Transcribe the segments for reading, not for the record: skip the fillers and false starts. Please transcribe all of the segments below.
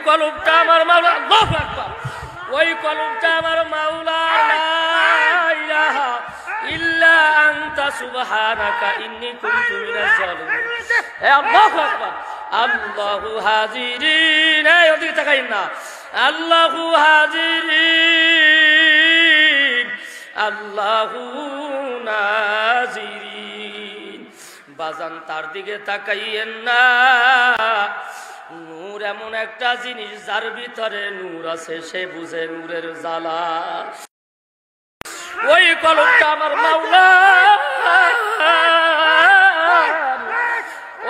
কলবটা আমার মাওলা, আল্লাহু আকবার, ওই কলবটা আমার মাওলা, লা ইলাহা ইল্লা আনতা সুবহানাকা ইন্নী কুনতু মিনাজ জালিমিন। আল্লাহু আকবার। আল্লাহু হাজিরিন, এই ওদিকে তাকাইন না, আল্লাহু হাজিরিন আল্লাহু নাজিরিন। বাজান তার দিকে তাকাইয়েন না। নূর এমন একটা জিনিস যার ভিতরে নূর আছে, সে বুঝে নূরের জ্বালা। ওই কলবটা আমার মাওলা,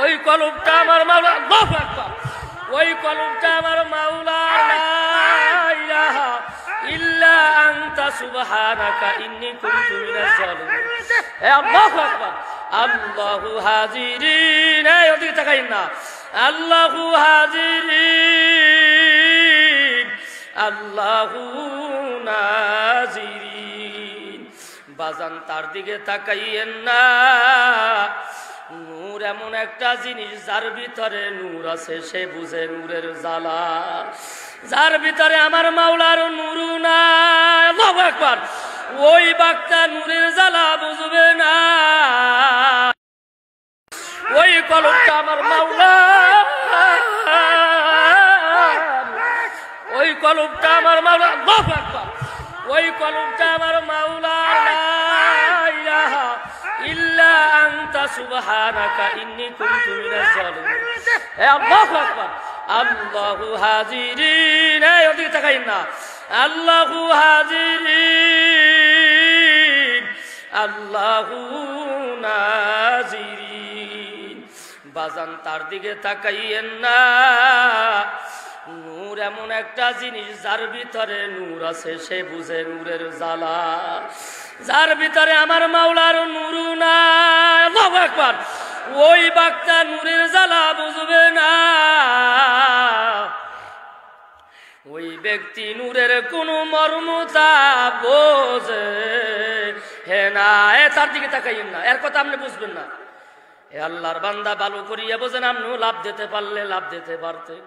ওই কলবটা আমার মাওলা, আল্লাহু আকবার, ওই কলবটা আমার মাওলা, লা ইলাহা ইল্লা আনতা সুবহানাকা ইন্নী কুনতু মিনাজ জালিমিন। আল্লাহু আকবার। আল্লাহু হাজিরিন, এই ওদিকে তাকাইন না, আল্লাহু হাজিরিন আল্লাহু নাজিরিন। বাজান তার দিকে তাকাইয়েন না। নূর এমন একটা জিনিস যার ভিতরে নূর আছে, সে বুঝে নূরের জ্বালা। যার ভিতরে আমার মাওলার নূর নাই, আল্লাহু আকবার, ওই বাক্তা নূরের জ্বালা বুঝবে না। ওই কলবটা আমার মাওলা, ওই কলবটা আমার মাওলা, আল্লাহু আকবার, ওই কলবটা আমার মাওলা, লা ইলাহা ইল্লা আনতা সুবহানাকা ইন্নী কুনতু মিনাজ জালিমিন। আল্লাহু আকবার। আল্লাহু হাজিরিন, এই ওদিকে তাকাইন না, আল্লাহু হাজিরিন আল্লাহু নাজিরিন। বাজান তার দিকে তাকাইয়েন না। নূর এমন একটা জিনিস যার ভিতরে নূর আছে, সে বুঝে নূরের জ্বালা। যার ভিতরে আমার মাওলার নূর নাই, আল্লাহু আকবার, ওই বাক্তা নূরের জ্বালা বুঝবে না। ওই ব্যক্তি নূরের কোন মর্মতা বোঝে হে না। তার দিকে তাকাইয়েন না, এর কথা আপনি বুঝবেন না। এ আল্লাহর বান্দা, ভালো করিয়া বোঝেন, আপনিও লাভ দিতে পারলে লাভ দিতে পারতেন।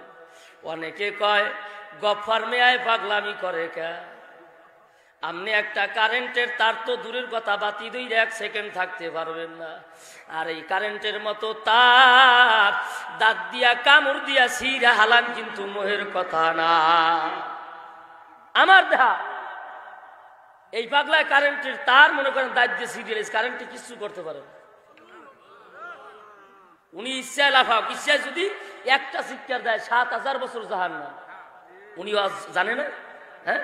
অনেকে কয় গফার মেয়ায় পাগলামি করে কে। আপনি একটা কারেন্টের তার তো দূরের কথা, বাতি দুই 1 সেকেন্ড থাকতে পারবেন না। আর এই কারেন্টের মতো তার দাঁত দিয়া কামড় দিয়া ছিঁড়া হালান কিন্তু মোহের কথা না। আমার দেহা এই পাগলায় কারেন্টের তার মনে করেন দাঁত দিয়ে ছিঁড়ে কারেন্টে কিছু করতে পারে না। উনি ইচ্ছায় লাফাক, ইচ্ছায় যদি একটা শিক্ষার দেয় 7000 বছর জাহান্নাম। উনি জানে না? হ্যাঁ,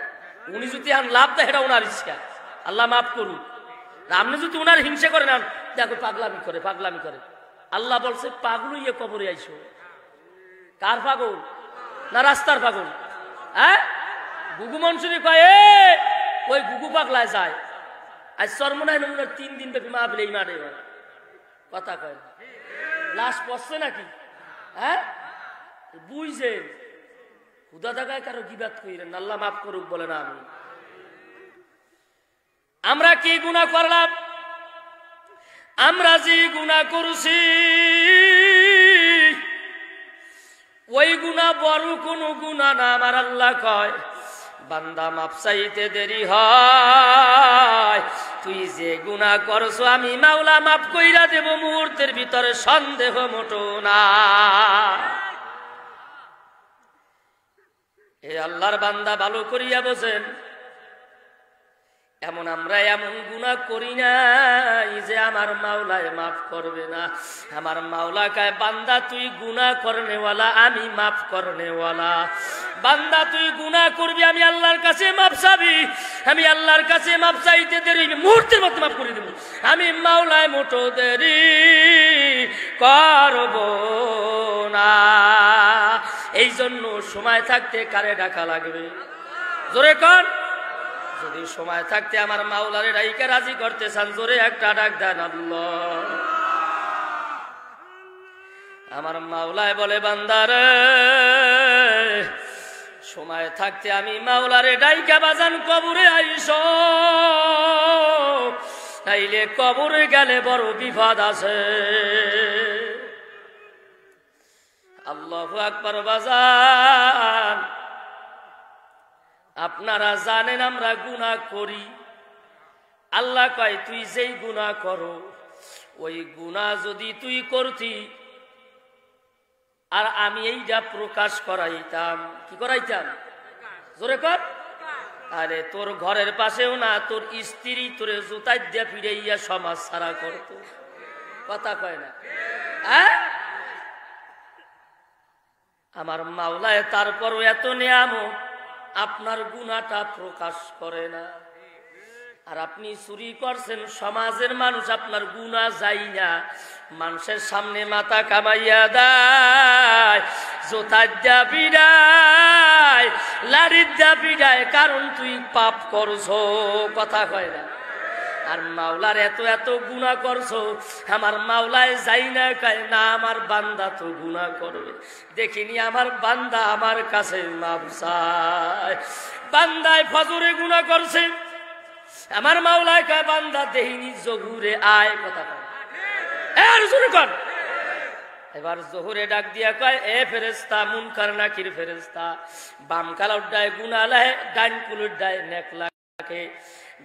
উনি যদি লাভ দেয় এটা ওনার ইচ্ছা, আল্লাহ মাফ করুন। আপনি যদি ওনার হিংসা করেন, দেখো পাগলামি করে, পাগলামি করে। আল্লাহ বলছে পাগল ইয়ে কবরে আইসো। কার পাগল? না রাস্তার পাগল? হ্যাঁ, গুগু মনসুরি কয় ওই গুগু পাগলায় যায়। আজ চরমনায় নমুনার 3 দিন ব্যাপী মাহফিল এই মাঠে কথা কয়, লাশ পড়ছে নাকি? হ্যাঁ, বুঝছেন? হুদা দাগায় কারো গিবাত কইরেন, আল্লাহ মাফ করুক বলে না। আমরা কি গুনাহ করলাম? আমরা যে গুনাহ করছি ওই গুনাহ বড় কোনো গুনাহ না। আমার আল্লাহ কয় বান্দা মাপ চাইতে দেরি হয়, তুই যে গুনাহ করছো আমি মাওলা মাফ কইরা দেব মুহূর্তের ভিতরে, সন্দেহ মোটো না। এ আল্লাহর বান্দা ভালো করিয়া বোঝেন, এমন আমরা এমন গুনাহ করি নাই যে আমার মাওলায় মাফ করবে না। আমার মাওলা কয় বান্দা তুই গুনাহ করনেওয়ালা, আমি মাফ করনেওয়ালা। বান্দা তুই গুনাহ করবি, আমি আল্লাহর কাছে মাফ চাবি, আমি আল্লাহর কাছে মাফ চাইতে দেরি মুহূর্তের মধ্যে মাফ করে দেব। আমি মাওলায় মোটো দেরি করব না। এই জন্য সময় থাকতে কারে ডাকা লাগবে? জোরে কর। যদি সময় থাকতে আমার মাওলারে ডাইকা রাজি করতে চান, জোরে একটা ডাক দেন আল্লাহ। আমার মাওলায় বলে বান্দারে সময় থাকতে আমি মাওলারে ডাইকা বাজান কবরে আইসো, তাইলে কবরে গেলে বড় বিপদ আছে। আল্লাহু আকবার। বাজান, আপনারা জানেন আমরা গুনাহ করি। আল্লাহ কয় তুই যেই গুনাহ করো ওই গুনাহ যদি তুই করতি আর আমি এইটা প্রকাশ করাইতাম, কি করাইতাম? জোরে কর। আরে তোর ঘরের পাশেও না তোর স্ত্রী তোরে জুতাই দিয়া ফিরাইয়া সমাজ সারা করত। কথা কয় না? আমার মাওলায় তারপরও এত নিয়ামত, আপনার গুনাহটা প্রকাশ করে না। আর আপনি চুরি করছেন, সমাজের মানুষ আপনার গুনাহ যাই না, মানুষের সামনে মাথা কামাইয়া দেয়, জোতার দিয়া পিড়ায়, লাড়ির দিয়া পিড়ায়, কারণ তুই পাপ করছো। কথা কয় না? আর মাওলার এত এত গুনাহ করছো, আমার মাওলায় যাই না কয় না আমার বান্দা তো গুনাহ করবে, দেখিনি আমার বান্দা আমার কাছে মাপ চায়। বান্দায় ফজরে গুনাহ করছে, আমার মাওলায় কয় বান্দা দেহিনী জহুরে আয়। কথা কয় কর। এবার জহুরে ডাক দিয়া কয় এ ফেরেশতা, মুনকার নাকির ফেরেশতা, বাম কালা উড্ডায় গুনাহ লাহে, ডান কুলের ডায় নেক লাগে।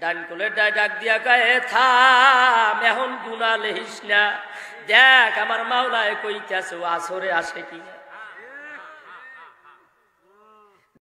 ডান কুলের ডায় ডাক দিয়া কয় এ থাম, এখন গুনাহ লেহিস না, দেখ আমার মাওলায় কইতাছে ও আসরে আসে কিনা।